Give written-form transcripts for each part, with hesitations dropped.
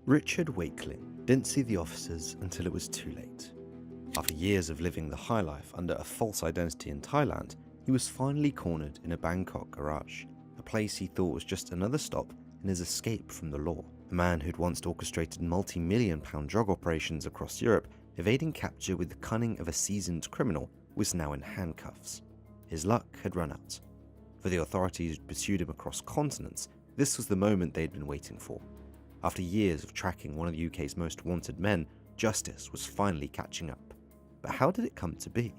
Richard Wakeling didn't see the officers until it was too late. After years of living the high life under a false identity in Thailand, he was finally cornered in a Bangkok garage, a place he thought was just another stop in his escape from the law. A man who'd once orchestrated multi-million-pound drug operations across Europe, evading capture with the cunning of a seasoned criminal, was now in handcuffs. His luck had run out. For the authorities who'd pursued him across continents, this was the moment they'd been waiting for. After years of tracking one of the UK's most wanted men, justice was finally catching up. But how did it come to be?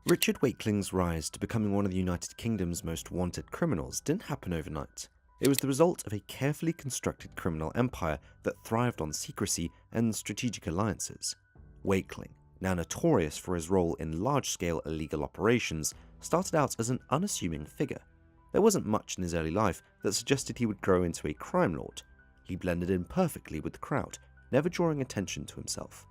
Richard Wakeling's rise to becoming one of the United Kingdom's most wanted criminals didn't happen overnight. It was the result of a carefully constructed criminal empire that thrived on secrecy and strategic alliances. Wakeling, now notorious for his role in large-scale illegal operations, started out as an unassuming figure. There wasn't much in his early life that suggested he would grow into a crime lord. He blended in perfectly with the crowd, never drawing attention to himself.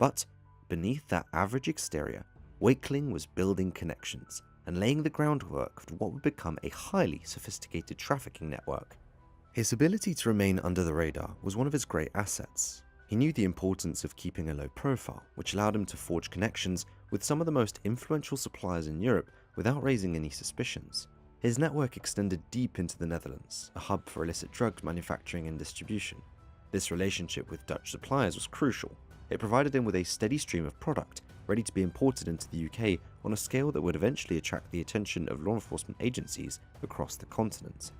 But beneath that average exterior, Wakeling was building connections and laying the groundwork for what would become a highly sophisticated trafficking network. His ability to remain under the radar was one of his great assets. He knew the importance of keeping a low profile, which allowed him to forge connections with some of the most influential suppliers in Europe without raising any suspicions. His network extended deep into the Netherlands, a hub for illicit drugs manufacturing and distribution. This relationship with Dutch suppliers was crucial. It provided him with a steady stream of product, ready to be imported into the UK on a scale that would eventually attract the attention of law enforcement agencies across the continent.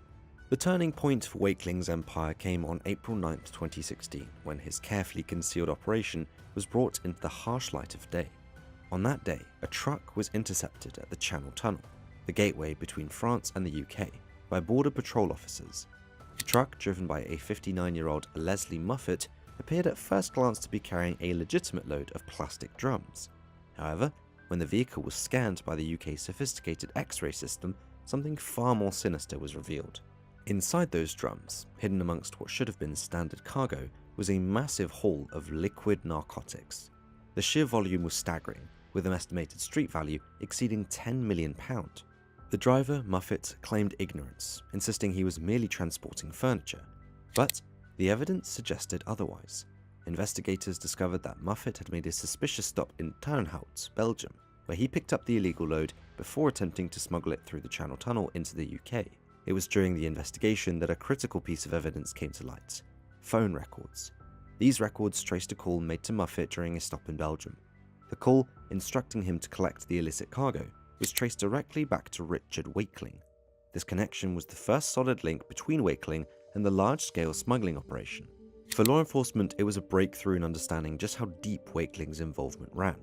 The turning point for Wakeling's empire came on April 9, 2016, when his carefully concealed operation was brought into the harsh light of day. On that day, a truck was intercepted at the Channel Tunnel, the gateway between France and the UK, by border patrol officers. The truck, driven by a 59-year-old Leslie Muffet, appeared at first glance to be carrying a legitimate load of plastic drums. However, when the vehicle was scanned by the UK's sophisticated X-ray system, something far more sinister was revealed. Inside those drums, hidden amongst what should have been standard cargo, was a massive haul of liquid narcotics. The sheer volume was staggering, with an estimated street value exceeding £10 million. The driver, Muffet, claimed ignorance, insisting he was merely transporting furniture. But the evidence suggested otherwise. Investigators discovered that Muffet had made a suspicious stop in Turnhout, Belgium, where he picked up the illegal load before attempting to smuggle it through the Channel Tunnel into the UK. It was during the investigation that a critical piece of evidence came to light: phone records. These records traced a call made to Muffet during a stop in Belgium. The call, instructing him to collect the illicit cargo, was traced directly back to Richard Wakeling. This connection was the first solid link between Wakeling and the large-scale smuggling operation. For law enforcement, it was a breakthrough in understanding just how deep Wakeling's involvement ran.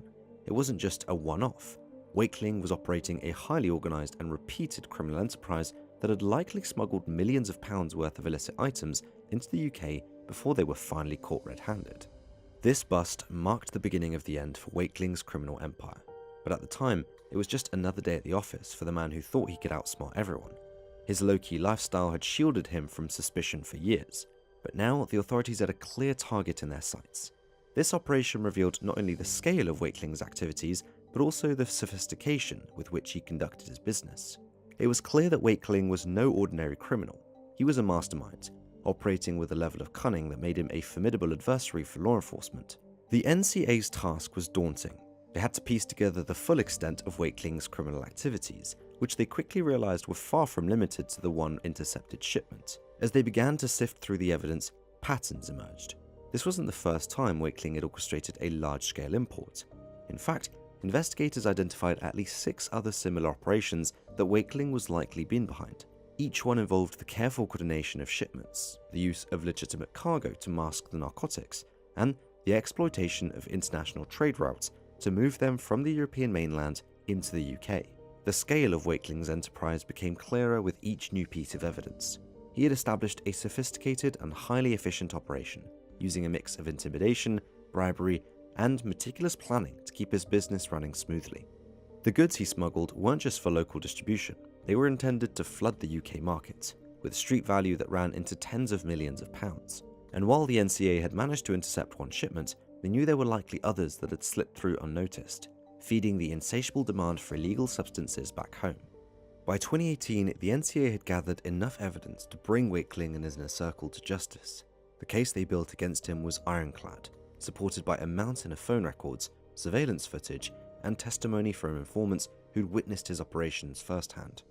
It wasn't just a one-off. Wakeling was operating a highly organized and repeated criminal enterprise that had likely smuggled millions of pounds worth of illicit items into the UK before they were finally caught red-handed. This bust marked the beginning of the end for Wakeling's criminal empire, but at the time, it was just another day at the office for the man who thought he could outsmart everyone. His low-key lifestyle had shielded him from suspicion for years, but now the authorities had a clear target in their sights. This operation revealed not only the scale of Wakeling's activities, but also the sophistication with which he conducted his business. It was clear that Wakeling was no ordinary criminal. He was a mastermind, operating with a level of cunning that made him a formidable adversary for law enforcement. The NCA's task was daunting. They had to piece together the full extent of Wakeling's criminal activities, which they quickly realized were far from limited to the one intercepted shipment. As they began to sift through the evidence, patterns emerged. This wasn't the first time Wakeling had orchestrated a large-scale import. In fact, investigators identified at least 6 other similar operations that Wakeling was likely been behind. Each one involved the careful coordination of shipments, the use of legitimate cargo to mask the narcotics, and the exploitation of international trade routes to move them from the European mainland into the UK. The scale of Wakeling's enterprise became clearer with each new piece of evidence. He had established a sophisticated and highly efficient operation, using a mix of intimidation, bribery, and meticulous planning to keep his business running smoothly. The goods he smuggled weren't just for local distribution, they were intended to flood the UK market, with street value that ran into tens of millions of pounds. And while the NCA had managed to intercept one shipment, they knew there were likely others that had slipped through unnoticed, feeding the insatiable demand for illegal substances back home. By 2018, the NCA had gathered enough evidence to bring Wakeling and his inner circle to justice. The case they built against him was ironclad, supported by a mountain of phone records, surveillance footage, and testimony from informants who'd witnessed his operations firsthand.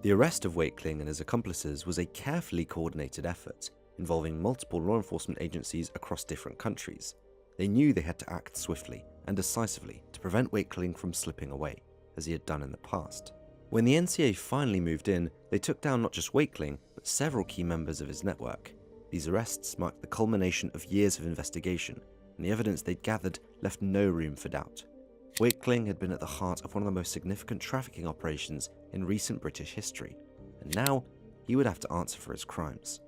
The arrest of Wakeling and his accomplices was a carefully coordinated effort, involving multiple law enforcement agencies across different countries. They knew they had to act swiftly and decisively to prevent Wakeling from slipping away, as he had done in the past. When the NCA finally moved in, they took down not just Wakeling, but several key members of his network. These arrests marked the culmination of years of investigation, and the evidence they'd gathered left no room for doubt. Wakeling had been at the heart of one of the most significant trafficking operations in recent British history, and now he would have to answer for his crimes.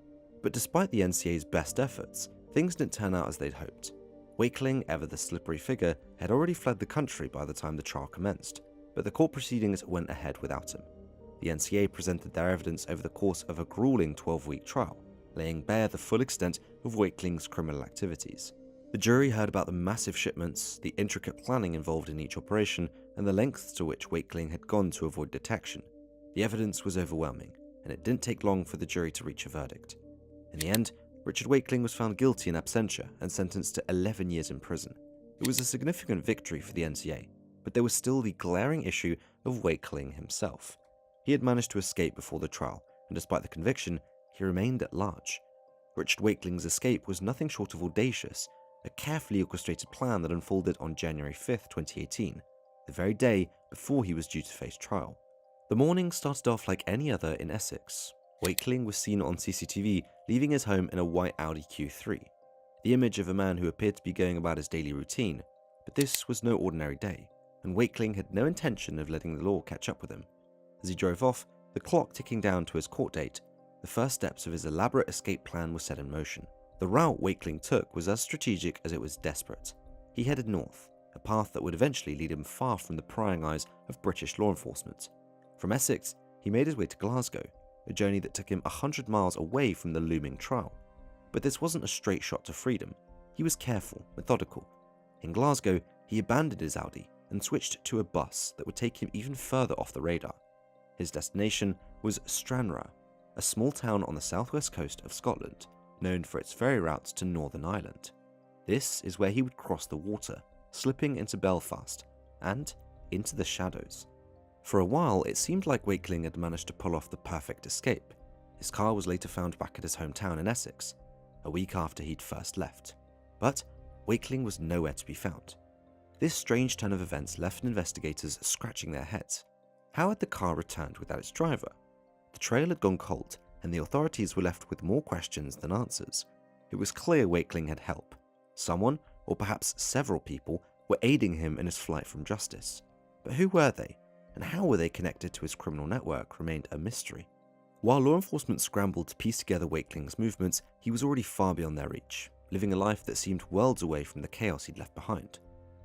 But despite the NCA's best efforts, things didn't turn out as they'd hoped. Wakeling, ever the slippery figure, had already fled the country by the time the trial commenced, but the court proceedings went ahead without him. The NCA presented their evidence over the course of a grueling 12-week trial, laying bare the full extent of Wakeling's criminal activities. The jury heard about the massive shipments, the intricate planning involved in each operation, and the lengths to which Wakeling had gone to avoid detection. The evidence was overwhelming, and it didn't take long for the jury to reach a verdict. In the end, Richard Wakeling was found guilty in absentia and sentenced to 11 years in prison. It was a significant victory for the NCA, but there was still the glaring issue of Wakeling himself. He had managed to escape before the trial, and despite the conviction, he remained at large. Richard Wakeling's escape was nothing short of audacious, a carefully orchestrated plan that unfolded on January 5th, 2018, the very day before he was due to face trial. The morning started off like any other in Essex. Wakeling was seen on CCTV leaving his home in a white Audi Q3, the image of a man who appeared to be going about his daily routine. But this was no ordinary day, and Wakeling had no intention of letting the law catch up with him. As he drove off, the clock ticking down to his court date, the first steps of his elaborate escape plan were set in motion. The route Wakeling took was as strategic as it was desperate. He headed north, a path that would eventually lead him far from the prying eyes of British law enforcement. From Essex, he made his way to Glasgow, a journey that took him 100 miles away from the looming trial. But this wasn't a straight shot to freedom. He was careful, methodical. In Glasgow, he abandoned his Audi and switched to a bus that would take him even further off the radar. His destination was Stranraer, a small town on the southwest coast of Scotland, known for its ferry routes to Northern Ireland. This is where he would cross the water, slipping into Belfast and into the shadows. For a while, it seemed like Wakeling had managed to pull off the perfect escape. His car was later found back at his hometown in Essex, a week after he'd first left. But Wakeling was nowhere to be found. This strange turn of events left investigators scratching their heads. How had the car returned without its driver? The trail had gone cold, and the authorities were left with more questions than answers. It was clear Wakeling had help. Someone, or perhaps several people, were aiding him in his flight from justice. But who were they, and how were they connected to his criminal network remained a mystery. While law enforcement scrambled to piece together Wakeling's movements, he was already far beyond their reach, living a life that seemed worlds away from the chaos he'd left behind.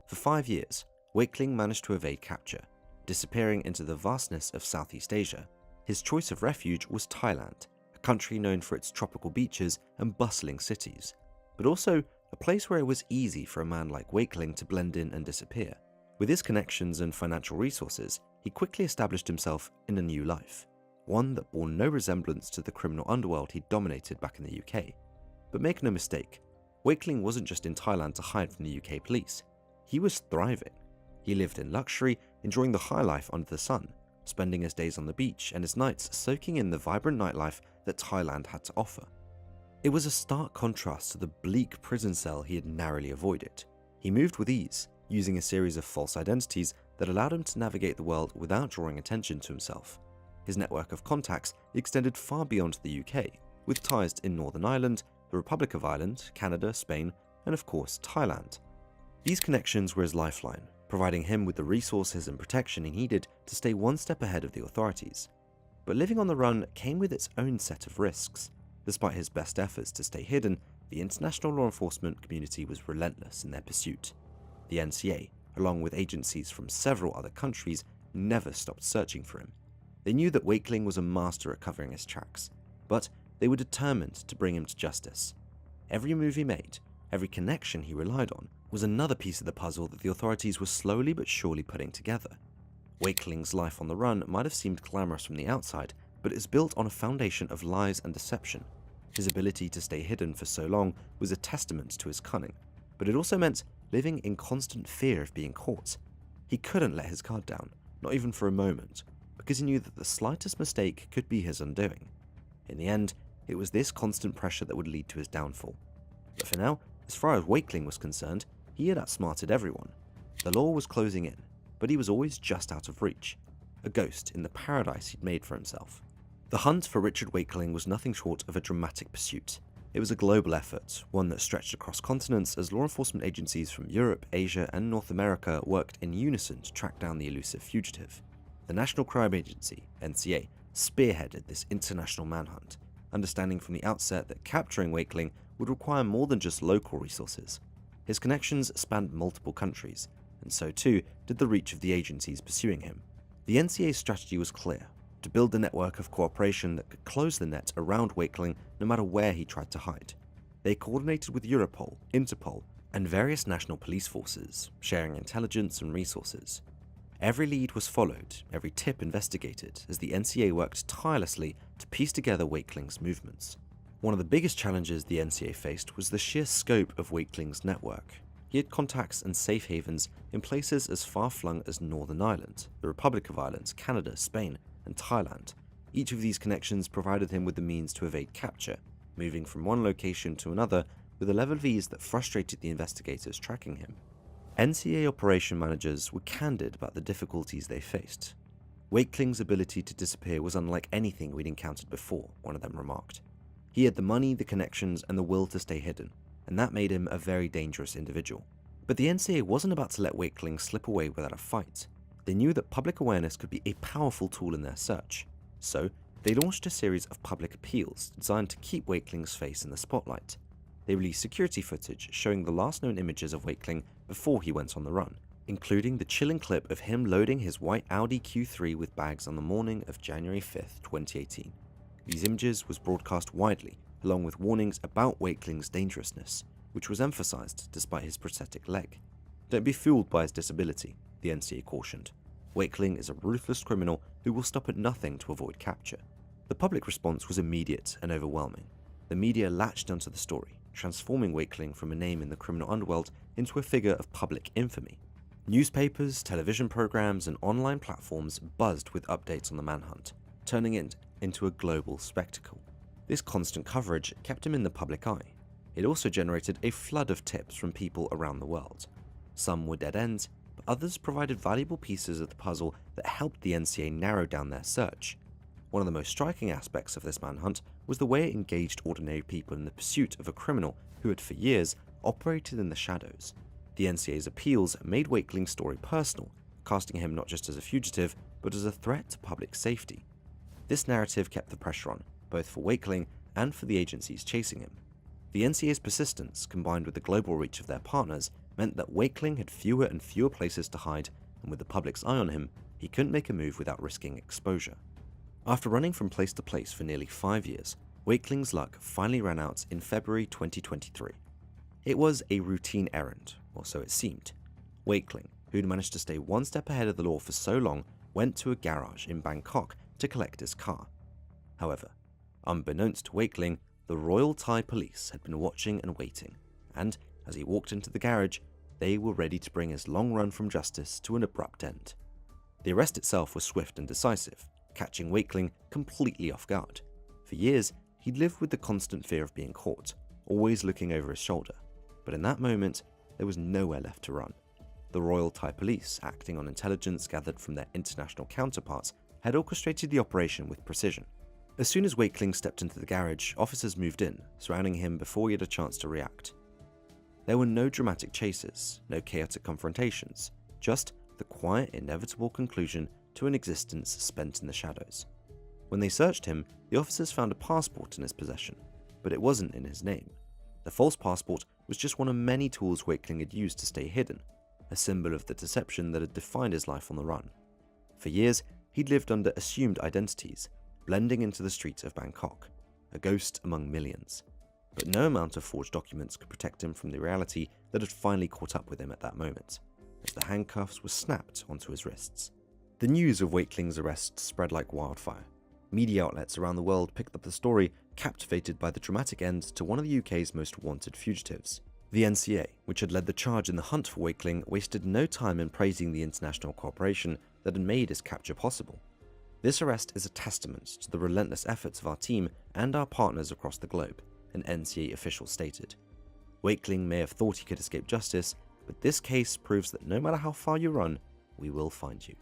For 5 years, Wakeling managed to evade capture, disappearing into the vastness of Southeast Asia. His choice of refuge was Thailand, a country known for its tropical beaches and bustling cities, but also a place where it was easy for a man like Wakeling to blend in and disappear. With his connections and financial resources, he quickly established himself in a new life, one that bore no resemblance to the criminal underworld he'd dominated back in the UK. But make no mistake, Wakeling wasn't just in Thailand to hide from the UK police. He was thriving. He lived in luxury, enjoying the high life under the sun, spending his days on the beach and his nights soaking in the vibrant nightlife that Thailand had to offer. It was a stark contrast to the bleak prison cell he had narrowly avoided. He moved with ease, using a series of false identities that allowed him to navigate the world without drawing attention to himself. His network of contacts extended far beyond the UK, with ties in Northern Ireland, the Republic of Ireland, Canada, Spain, and of course Thailand. These connections were his lifeline, providing him with the resources and protection he needed to stay one step ahead of the authorities. But living on the run came with its own set of risks. Despite his best efforts to stay hidden, the international law enforcement community was relentless in their pursuit. The NCA, along with agencies from several other countries, never stopped searching for him. They knew that Wakeling was a master at covering his tracks, but they were determined to bring him to justice. Every move he made, every connection he relied on, was another piece of the puzzle that the authorities were slowly but surely putting together. Wakeling's life on the run might have seemed glamorous from the outside, but it is built on a foundation of lies and deception. His ability to stay hidden for so long was a testament to his cunning, but it also meant living in constant fear of being caught. He couldn't let his guard down, not even for a moment, because he knew that the slightest mistake could be his undoing. In the end, it was this constant pressure that would lead to his downfall. But for now, as far as Wakeling was concerned, he had outsmarted everyone. The law was closing in, but he was always just out of reach, a ghost in the paradise he'd made for himself. The hunt for Richard Wakeling was nothing short of a dramatic pursuit. It was a global effort, one that stretched across continents as law enforcement agencies from Europe, Asia, and North America worked in unison to track down the elusive fugitive. The National Crime Agency, NCA, spearheaded this international manhunt, understanding from the outset that capturing Wakeling would require more than just local resources. His connections spanned multiple countries, and so too did the reach of the agencies pursuing him. The NCA's strategy was clear: to build a network of cooperation that could close the net around Wakeling no matter where he tried to hide. They coordinated with Europol, Interpol, and various national police forces, sharing intelligence and resources. Every lead was followed, every tip investigated, as the NCA worked tirelessly to piece together Wakeling's movements. One of the biggest challenges the NCA faced was the sheer scope of Wakeling's network. He had contacts and safe havens in places as far-flung as Northern Ireland, the Republic of Ireland, Canada, Spain, and Thailand. Each of these connections provided him with the means to evade capture, moving from one location to another with a level of ease that frustrated the investigators tracking him. NCA operation managers were candid about the difficulties they faced. Wakeling's ability to disappear was unlike anything we'd encountered before, one of them remarked. He had the money, the connections, and the will to stay hidden, and that made him a very dangerous individual. But the NCA wasn't about to let Wakeling slip away without a fight. They knew that public awareness could be a powerful tool in their search, so they launched a series of public appeals designed to keep Wakeling's face in the spotlight. They released security footage showing the last known images of Wakeling before he went on the run, including the chilling clip of him loading his white Audi Q3 with bags on the morning of January 5th, 2018. These images was broadcast widely, along with warnings about Wakeling's dangerousness, which was emphasized despite his prosthetic leg. Don't be fooled by his disability, the NCA cautioned. Wakeling is a ruthless criminal who will stop at nothing to avoid capture. The public response was immediate and overwhelming. The media latched onto the story, transforming Wakeling from a name in the criminal underworld into a figure of public infamy. Newspapers, television programs, and online platforms buzzed with updates on the manhunt, turning it into a global spectacle. This constant coverage kept him in the public eye. It also generated a flood of tips from people around the world. Some were dead ends, but others provided valuable pieces of the puzzle that helped the NCA narrow down their search. One of the most striking aspects of this manhunt was the way it engaged ordinary people in the pursuit of a criminal who had for years operated in the shadows. The NCA's appeals made Wakeling's story personal, casting him not just as a fugitive, but as a threat to public safety. This narrative kept the pressure on, both for Wakeling and for the agencies chasing him. The NCA's persistence, combined with the global reach of their partners, meant that Wakeling had fewer and fewer places to hide, and with the public's eye on him, he couldn't make a move without risking exposure. After running from place to place for nearly 5 years, Wakeling's luck finally ran out in February 2023. It was a routine errand, or so it seemed. Wakeling, who'd managed to stay one step ahead of the law for so long, went to a garage in Bangkok to collect his car. However, unbeknownst to Wakeling, the Royal Thai police had been watching and waiting, and as he walked into the garage, they were ready to bring his long run from justice to an abrupt end. The arrest itself was swift and decisive, catching Wakeling completely off guard. For years, he'd lived with the constant fear of being caught, always looking over his shoulder. But in that moment, there was nowhere left to run. The Royal Thai Police, acting on intelligence gathered from their international counterparts, had orchestrated the operation with precision. As soon as Wakeling stepped into the garage, officers moved in, surrounding him before he had a chance to react. There were no dramatic chases, no chaotic confrontations, just the quiet, inevitable conclusion to an existence spent in the shadows. When they searched him, the officers found a passport in his possession, but it wasn't in his name. The false passport was just one of many tools Wakeling had used to stay hidden, a symbol of the deception that had defined his life on the run. For years, he'd lived under assumed identities, blending into the streets of Bangkok, a ghost among millions. But no amount of forged documents could protect him from the reality that had finally caught up with him at that moment, as the handcuffs were snapped onto his wrists. The news of Wakeling's arrest spread like wildfire. Media outlets around the world picked up the story, captivated by the dramatic end to one of the UK's most wanted fugitives. The NCA, which had led the charge in the hunt for Wakeling, wasted no time in praising the international cooperation that had made his capture possible. This arrest is a testament to the relentless efforts of our team and our partners across the globe, an NCA official stated. Wakeling may have thought he could escape justice, but this case proves that no matter how far you run, we will find you.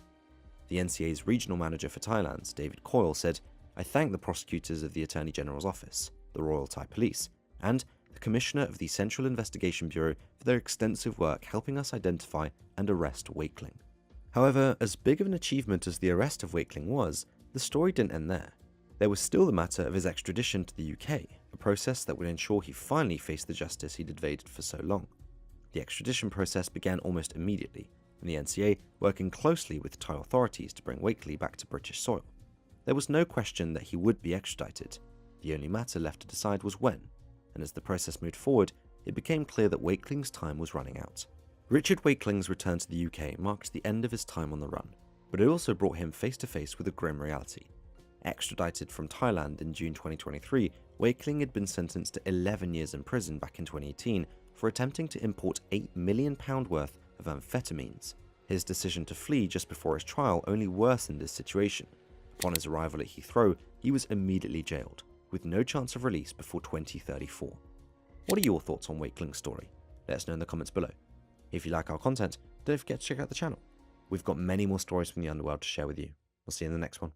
The NCA's regional manager for Thailand, David Coyle, said, "I thank the prosecutors of the Attorney General's office, the Royal Thai Police, and the Commissioner of the Central Investigation Bureau for their extensive work helping us identify and arrest Wakeling." However, as big of an achievement as the arrest of Wakeling was, the story didn't end there. There was still the matter of his extradition to the UK, a process that would ensure he finally faced the justice he'd evaded for so long. The extradition process began almost immediately, and the NCA working closely with Thai authorities to bring Wakeling back to British soil. There was no question that he would be extradited. The only matter left to decide was when, and as the process moved forward, it became clear that Wakeling's time was running out. Richard Wakeling's return to the UK marked the end of his time on the run, but it also brought him face to face with a grim reality. Extradited from Thailand in June 2023, Wakeling had been sentenced to 11 years in prison back in 2018 for attempting to import £8 million worth of amphetamines. His decision to flee just before his trial only worsened his situation. Upon his arrival at Heathrow, he was immediately jailed, with no chance of release before 2034. What are your thoughts on Wakeling's story? Let us know in the comments below. If you like our content, don't forget to check out the channel. We've got many more stories from the underworld to share with you. We'll see you in the next one.